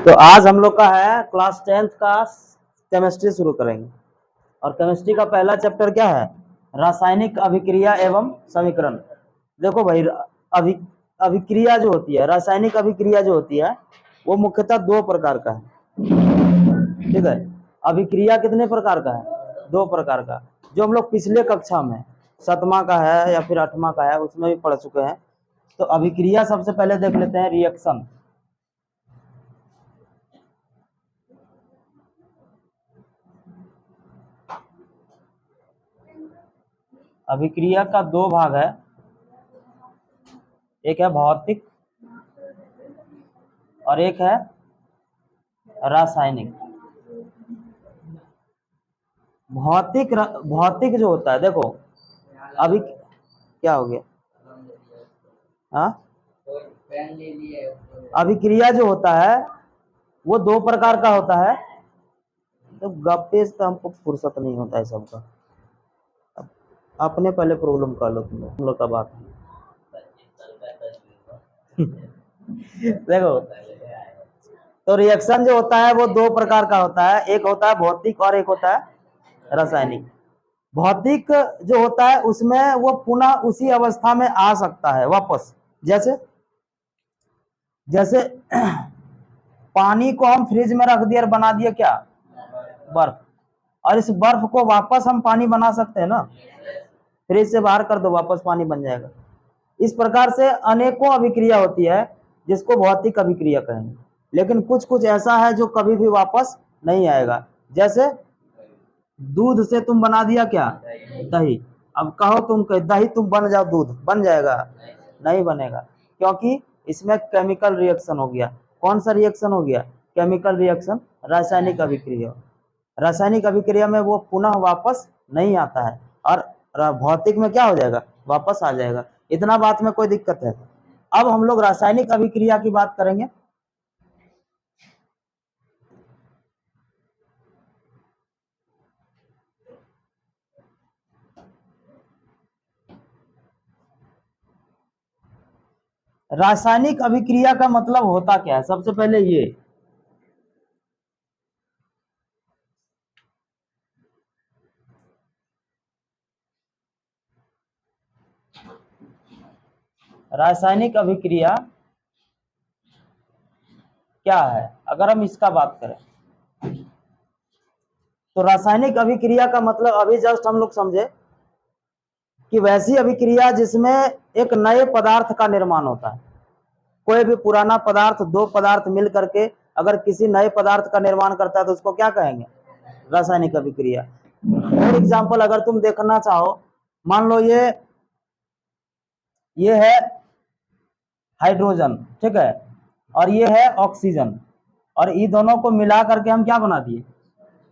तो आज हम लोग का है क्लास 10th का केमिस्ट्री शुरू करेंगे। और केमिस्ट्री का पहला चैप्टर क्या है? रासायनिक अभिक्रिया एवं समीकरण। देखो भाई, अभि अभिक्रिया जो होती है, रासायनिक अभिक्रिया जो होती है, वो मुख्यतः दो प्रकार का है। ठीक है, अभिक्रिया कितने प्रकार का है? दो प्रकार का, जो हम लोग पिछले कक्षा में 7वां का है या फिर 8वां का है उसमें भी पढ़ चुके हैं। तो अभिक्रिया सबसे पहले देख लेते हैं, रिएक्शन। अभिक्रिया का दो भाग है, एक है भौतिक और एक है रासायनिक। भौतिक जो होता है, देखो अभी क्या हो गया, हाँ, अभिक्रिया जो होता है वो दो प्रकार का होता है। तो गप्पे से तो हमको फुर्सत नहीं होता है सबका, अपने पहले प्रॉब्लम कर लो तुम लोग का बात। देखो, तो रिएक्शन जो होता है वो दो प्रकार का होता है, एक होता है भौतिक और एक होता है रासायनिक। भौतिक जो होता है उसमें वो पुनः उसी अवस्था में आ सकता है वापस। जैसे जैसे पानी को हम फ्रिज में रख दिए और बना दिए क्या, बर्फ। और इस बर्फ को वापस हम पानी बना सकते हैं ना, फ्रिज से बाहर कर दो वापस पानी बन जाएगा। इस प्रकार से अनेकों अभिक्रिया होती है जिसको भौतिक अभिक्रिया कहेंगे। लेकिन कुछ कुछ ऐसा है जो कभी भी वापस नहीं आएगा। जैसे दूध से तुम बना दिया क्या, दही। अब कहो तुम दही तुम बन जाओ, दूध बन जाएगा? नहीं बनेगा, क्योंकि इसमें केमिकल रिएक्शन हो गया। कौन सा रिएक्शन हो गया? केमिकल रिएक्शन, रासायनिक अभिक्रिया। रासायनिक अभिक्रिया में वो पुनः वापस नहीं आता है, और भौतिक में क्या हो जाएगा, वापस आ जाएगा। इतना बात में कोई दिक्कत है? अब हम लोग रासायनिक अभिक्रिया की बात करेंगे। रासायनिक अभिक्रिया का मतलब होता क्या है? सबसे पहले ये रासायनिक अभिक्रिया क्या है, अगर हम इसका बात करें तो रासायनिक अभिक्रिया का मतलब अभी जस्ट हम लोग समझे कि वैसी अभिक्रिया जिसमें एक नए पदार्थ का निर्माण होता है। कोई भी पुराना पदार्थ, दो पदार्थ मिल करके अगर किसी नए पदार्थ का निर्माण करता है तो उसको क्या कहेंगे, रासायनिक अभिक्रिया। फॉर एग्जाम्पल अगर तुम देखना चाहो, मान लो ये है हाइड्रोजन, ठीक है, और ये है ऑक्सीजन, और ये दोनों को मिला करके हम क्या बना दिए,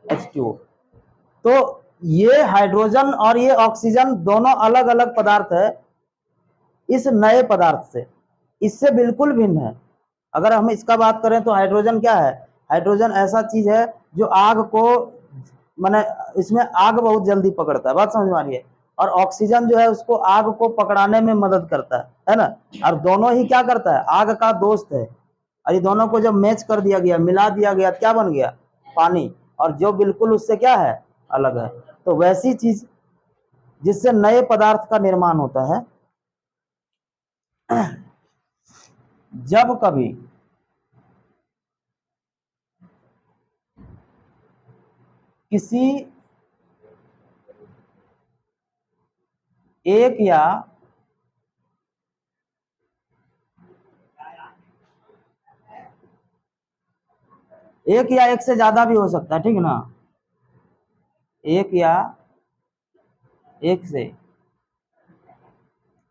H2O। तो ये हाइड्रोजन और ये ऑक्सीजन दोनों अलग अलग पदार्थ है इस नए पदार्थ से, इससे बिल्कुल भिन्न है। अगर हम इसका बात करें तो हाइड्रोजन क्या है, हाइड्रोजन ऐसा चीज है जो आग को, माने इसमें आग बहुत जल्दी पकड़ता है, बात समझ में आ रही है। और ऑक्सीजन जो है उसको आग को पकड़ाने में मदद करता है ना। और दोनों ही क्या करता है, आग का दोस्त है। और ये दोनों को जब मैच कर दिया गया, मिला दिया गया, क्या बन गया, पानी। और जो बिल्कुल उससे क्या है, अलग है। तो वैसी चीज जिससे नए पदार्थ का निर्माण होता है, जब कभी किसी एक या एक से ज्यादा भी हो सकता है, ठीक ना, एक या एक से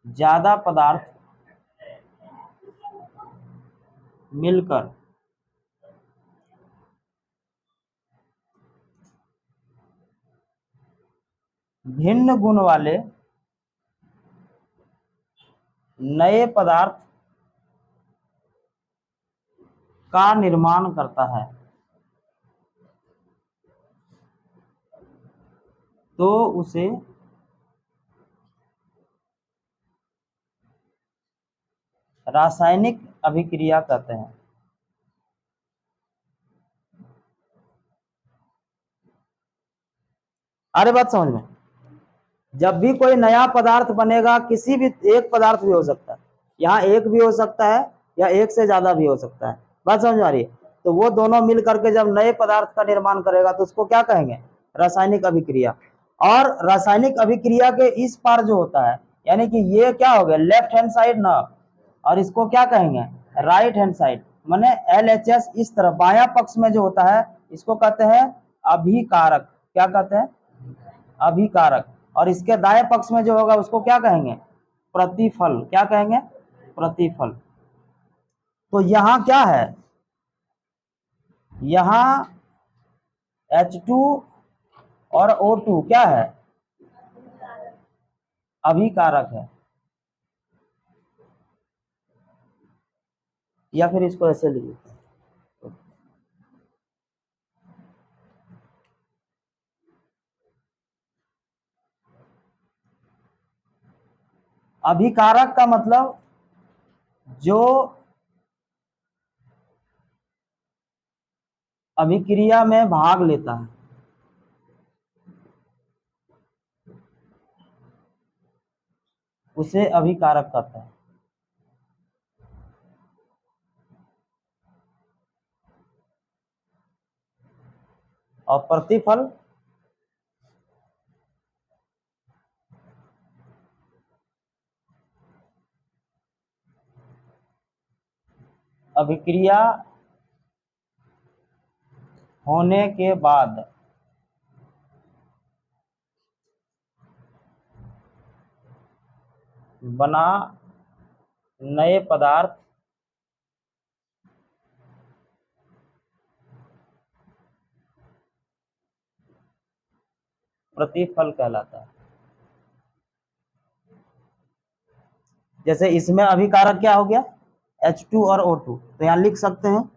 ज्यादा पदार्थ मिलकर भिन्न गुण वाले नए पदार्थ का निर्माण करता है, तो उसे रासायनिक अभिक्रिया कहते हैं। अरे बात समझ में, जब भी कोई नया पदार्थ बनेगा, किसी भी एक पदार्थ भी हो सकता है, यहाँ एक भी हो सकता है या एक से ज्यादा भी हो सकता है, बात समझ में आ रही है। तो वो दोनों मिल करके जब नए पदार्थ का निर्माण करेगा तो उसको क्या कहेंगे, रासायनिक अभिक्रिया। और रासायनिक अभिक्रिया के इस पार जो होता है, यानी कि ये क्या हो गया, लेफ्ट हैंड साइड ना, और इसको क्या कहेंगे, राइट हैंड साइड, माने LHS इस तरफ बायां पक्ष में जो होता है, इसको कहते हैं अभिकारक। क्या कहते हैं, अभिकारक। और इसके दाएं पक्ष में जो होगा उसको क्या कहेंगे, प्रतिफल। क्या कहेंगे, प्रतिफल। तो यहां क्या है, यहां H2 और O2 क्या है, अभिकारक है। या फिर इसको ऐसे लिख लेते हैं, अभिकारक का मतलब जो अभिक्रिया में भाग लेता है, उसे अभिकारक कहता है। और प्रतिफल अभिक्रिया होने के बाद बना नए पदार्थ प्रतिफल कहलाता है। जैसे इसमें अभिकारक क्या हो गया, H2 और O2, तो यहां लिख सकते हैं,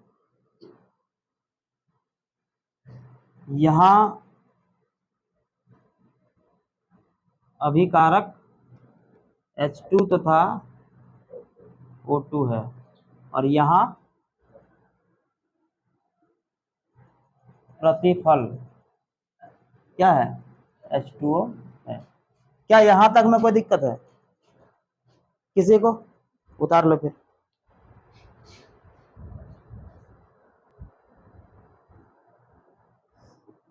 यहां अभिकारक H2 तथा O2 है, और यहां प्रतिफल क्या है, H2O है। क्या यहां तक में कोई दिक्कत है किसी को, उतार लो फिर।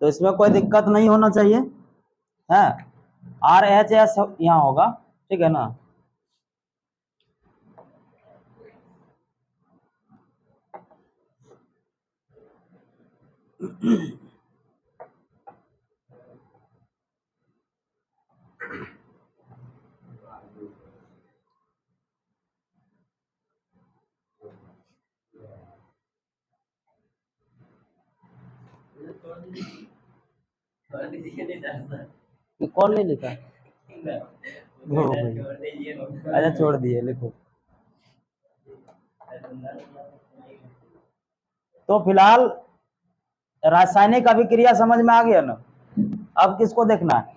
तो इसमें कोई दिक्कत नहीं होना चाहिए है। RHS यहाँ होगा, ठीक है ना। कौन नहीं लिखा, अच्छा छोड़ दिए, लिखो। तो फिलहाल रासायनिक अभिक्रिया समझ में आ गया ना। अब किसको देखना है,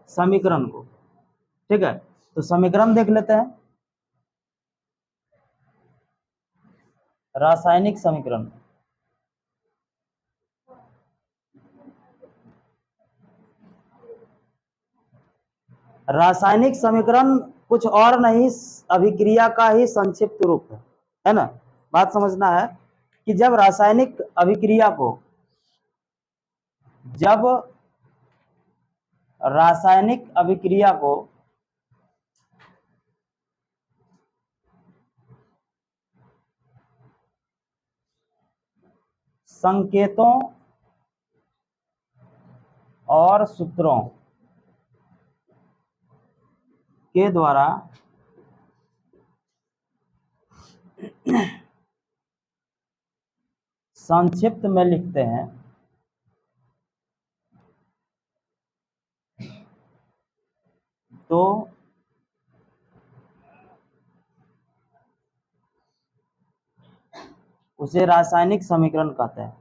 समीकरण को, ठीक है। तो समीकरण देख लेते हैं, रासायनिक समीकरण। रासायनिक समीकरण कुछ और नहीं, अभिक्रिया का ही संक्षिप्त रूप है ना। बात समझना है कि जब रासायनिक अभिक्रिया को, जब रासायनिक अभिक्रिया को संकेतों और सूत्रों के द्वारा संक्षिप्त में लिखते हैं, तो उसे रासायनिक समीकरण कहते हैं।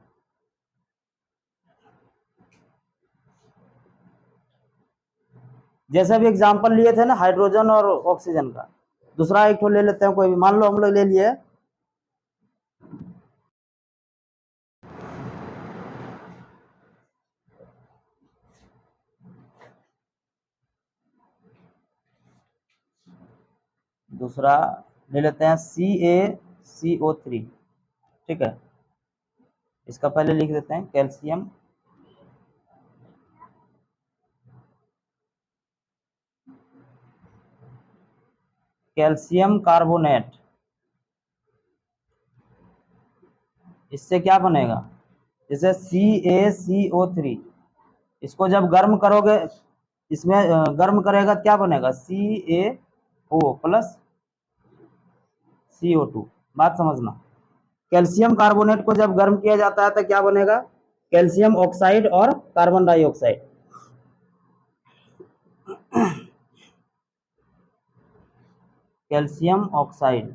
जैसे भी एग्जांपल लिए थे ना, हाइड्रोजन और ऑक्सीजन का, दूसरा एक तो ले लेते हैं कोई भी, मान लो हम लोग ले लिए दूसरा ले लेते हैं CaCO3, ठीक है। इसका पहले लिख देते हैं कैल्शियम कार्बोनेट। इससे क्या बनेगा, जैसे CaCO3, इसको जब गर्म करोगे, इसमें गर्म करेगा क्या बनेगा, CaO प्लस CO2। बात समझना, कैल्शियम कार्बोनेट को जब गर्म किया जाता है तो क्या बनेगा, कैल्शियम ऑक्साइड और carbon dioxide. Calcium oxide,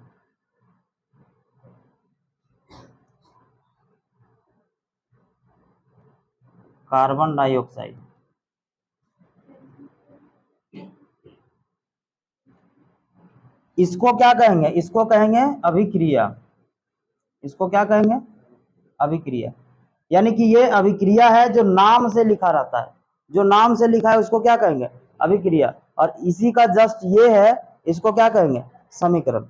carbon dioxide. इसको क्या कहेंगे, इसको कहेंगे अभिक्रिया। इसको क्या कहेंगे, अभिक्रिया। यानी कि ये अभिक्रिया है जो नाम से लिखा रहता है, जो नाम से लिखा है उसको क्या कहेंगे, अभिक्रिया। और इसी का जस्ट ये है, इसको क्या कहेंगे, समीकरण।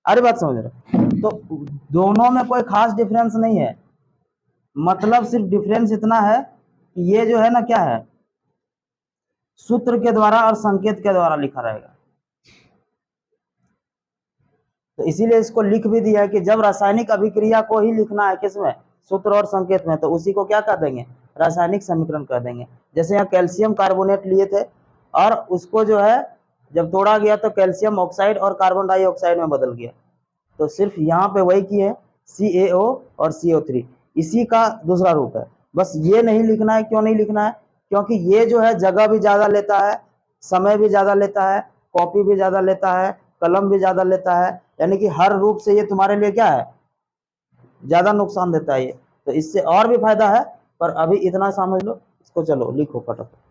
अरे बात समझ रहे, तो दोनों में कोई खास डिफरेंस नहीं है, मतलब सिर्फ डिफरेंस इतना है कि ये जो है ना क्या है, सूत्र के द्वारा और संकेत के द्वारा लिखा रहेगा। तो इसीलिए इसको लिख भी दिया है कि जब रासायनिक अभिक्रिया को ही लिखना है किसमें, सूत्र और संकेत में, तो उसी को क्या कर देंगे, रासायनिक समीकरण कर देंगे। जैसे यहाँ कैल्शियम कार्बोनेट लिए थे और उसको जो है जब तोड़ा गया तो कैल्शियम ऑक्साइड और कार्बन डाइऑक्साइड में बदल गया, तो सिर्फ यहाँ पे वही किए CaO और CO3, इसी का दूसरा रूप है। बस ये नहीं लिखना है, क्यों नहीं लिखना है, क्योंकि ये जो है जगह भी ज्यादा लेता है, समय भी ज्यादा लेता है, कॉपी भी ज्यादा लेता है, कलम भी ज्यादा लेता है, यानी कि हर रूप से ये तुम्हारे लिए क्या है, ज्यादा नुकसान देता है ये। तो इससे और भी फायदा है, पर अभी इतना समझ लो इसको, चलो लिखो फटाफट।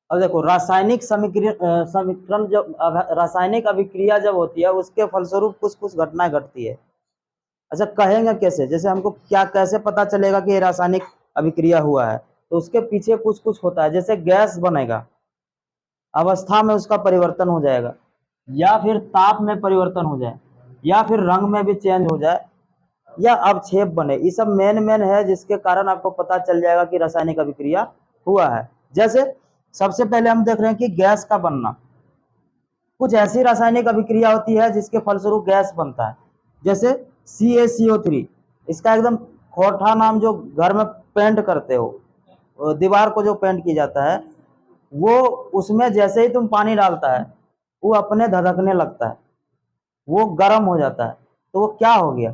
अब देखो, रासायनिक समीकरण जब रासायनिक अभिक्रिया जब होती है, उसके फलस्वरूप कुछ कुछ घटनाएं घटती है। अच्छा, कहेंगे कैसे, जैसे हमको क्या कैसे पता चलेगा कि ये रासायनिक अभिक्रिया हुआ है, तो उसके पीछे कुछ कुछ होता है। जैसे गैस बनेगा, अवस्था में उसका परिवर्तन हो जाएगा, या फिर ताप में परिवर्तन हो जाए, या फिर रंग में भी चेंज हो जाए, या अवक्षेप बने। ये सब मेन मेन है जिसके कारण आपको पता चल जाएगा कि रासायनिक अभिक्रिया हुआ है। जैसे सबसे पहले हम देख रहे हैं कि गैस का बनना, कुछ ऐसी रासायनिक अभिक्रिया होती है जिसके फलस्वरूप गैस बनता है, जैसे CaCO3। इसका एकदम खोटा नाम, जो घर में पेंट करते हो, दीवार को जो पेंट किया जाता है, वो उसमें जैसे ही तुम पानी डालता है वो अपने धधकने लगता है, वो गर्म हो जाता है, तो वो क्या हो गया,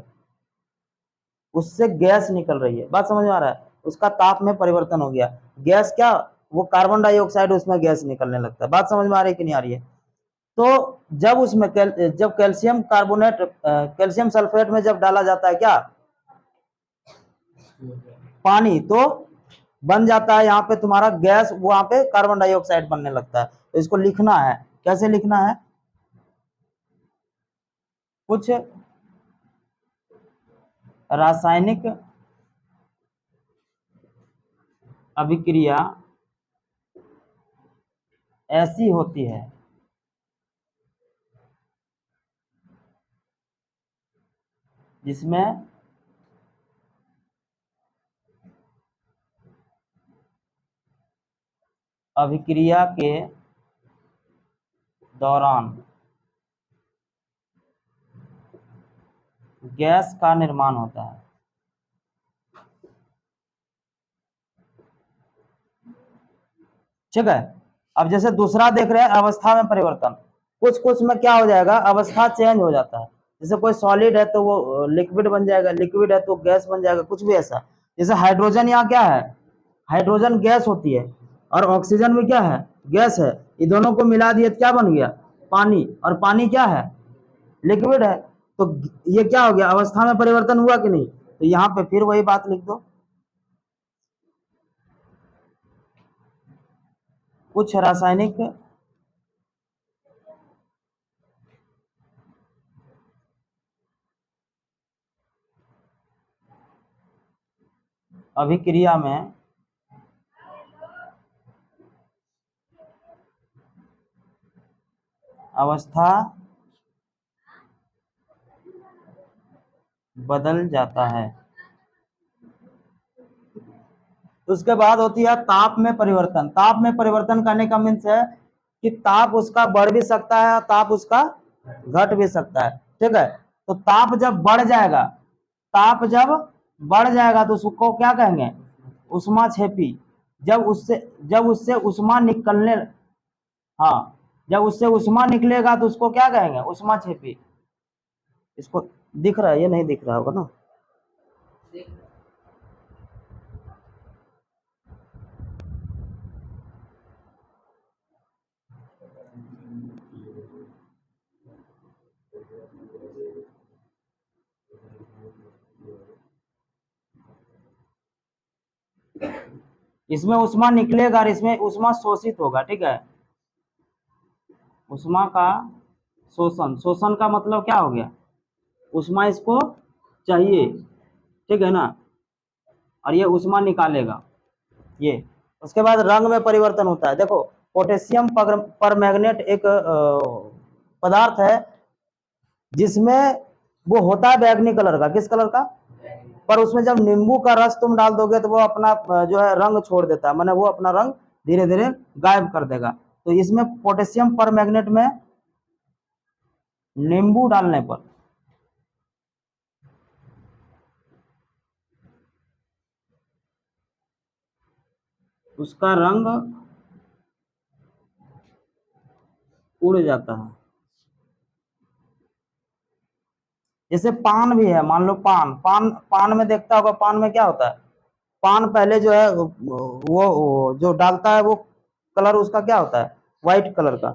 उससे गैस निकल रही है। बात समझ में आ रहा है, उसका ताप में परिवर्तन हो गया। गैस क्या, वो कार्बन डाइऑक्साइड, उसमें गैस निकलने लगता है। बात समझ में आ रही है कि नहीं आ रही है। तो जब उसमें जब कैल्शियम कार्बोनेट कैल्शियम सल्फेट में जब डाला जाता है क्या, पानी, तो बन जाता है यहाँ पे तुम्हारा गैस, वहां पे कार्बन डाइऑक्साइड बनने लगता है। तो इसको लिखना है, कैसे लिखना है, कुछ रासायनिक अभिक्रिया ऐसी होती है जिसमें अभिक्रिया के दौरान गैस का निर्माण होता है। ठीक है। अब जैसे दूसरा देख रहे हैं, अवस्था में परिवर्तन, कुछ कुछ में क्या हो जाएगा, अवस्था चेंज हो जाता है। जैसे कोई सॉलिड है तो वो लिक्विड बन जाएगा, लिक्विड है तो गैस बन जाएगा, कुछ भी ऐसा। जैसे हाइड्रोजन यहाँ क्या है, हाइड्रोजन गैस होती है, और ऑक्सीजन में क्या है, गैस है। ये दोनों को मिला दिए तो क्या बन गया, पानी, और पानी क्या है, लिक्विड है। तो ये क्या हो गया, अवस्था में परिवर्तन हुआ कि नहीं। तो यहाँ पे फिर वही बात लिख दो, कुछ रासायनिक अभिक्रिया में अवस्था बदल जाता है। उसके बाद होती है ताप में परिवर्तन। ताप में परिवर्तन करने का मीन्स है कि ताप उसका बढ़ भी सकता है और ताप उसका घट भी सकता है। ठीक है, तो ताप जब बढ़ जाएगा, ताप जब बढ़ जाएगा तो उसको क्या कहेंगे? उष्मा छेपी। जब उससे उष्मा निकलने, हाँ, जब उससे उष्मा निकलेगा तो उसको क्या कहेंगे? उष्मा छेपी। इसको दिख रहा है? ये नहीं दिख रहा होगा ना। इसमें उष्मा निकलेगा और इसमें उष्मा शोषित होगा। ठीक है, उष्मा का शोषण। शोषण का मतलब क्या हो गया? उष्मा इसको चाहिए, ठीक है ना, और ये उष्मा निकालेगा ये। उसके बाद रंग में परिवर्तन होता है। देखो, पोटेशियम परमैंगनेट एक पदार्थ है जिसमें वो होता है बैगनी कलर का। किस कलर का? पर उसमें जब नींबू का रस तुम डाल दोगे तो वो अपना जो है रंग छोड़ देता है, माने वो अपना रंग धीरे धीरे गायब कर देगा। तो इसमें पोटेशियम परमैंगनेट में नींबू डालने पर उसका रंग उड़ जाता है। जैसे पान भी है, मान लो पान, पान में देखता होगा, पान में क्या होता है? पान पहले जो है वो जो डालता है वो कलर उसका क्या होता है? व्हाइट कलर का।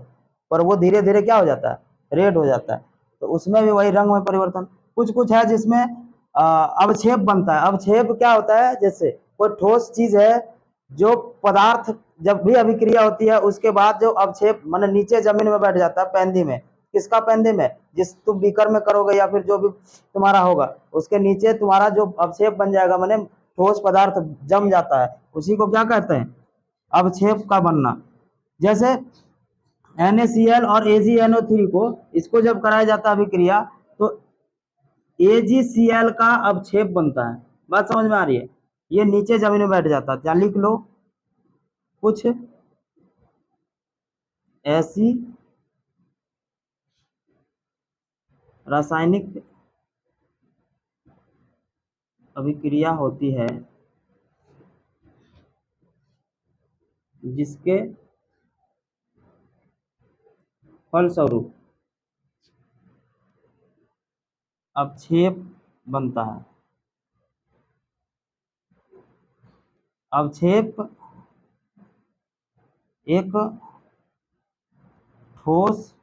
पर वो धीरे धीरे क्या हो जाता है? रेड हो जाता है। तो उसमें भी वही रंग में परिवर्तन। कुछ कुछ है जिसमें अवक्षेप बनता है। अवक्षेप क्या होता है? जैसे कोई ठोस चीज है, जो पदार्थ जब भी अभिक्रिया होती है उसके बाद जो अवक्षेप माने नीचे जमीन में बैठ जाता है, पैंदी में। किसका पैंदी में? जिस तुम बीकर में करोगे या फिर जो भी तुम्हारा होगा उसके नीचे तुम्हारा जो अवक्षेप बन जाएगा, माने ठोस पदार्थ जम जाता है, उसी को क्या कहते हैं? अवक्षेप का बनना। जैसे NaCl और AgNO3 को, इसको जब कराया जाता है अभिक्रिया तो AgCl का अवक्षेप बनता है। बात समझ में आ रही है? ये नीचे जमीन में बैठ जाता है। क्या लिख लो कुछ ऐसी रासायनिक अभिक्रिया होती है जिसके फलस्वरूप अवक्षेप बनता है। अवक्षेप एक ठोस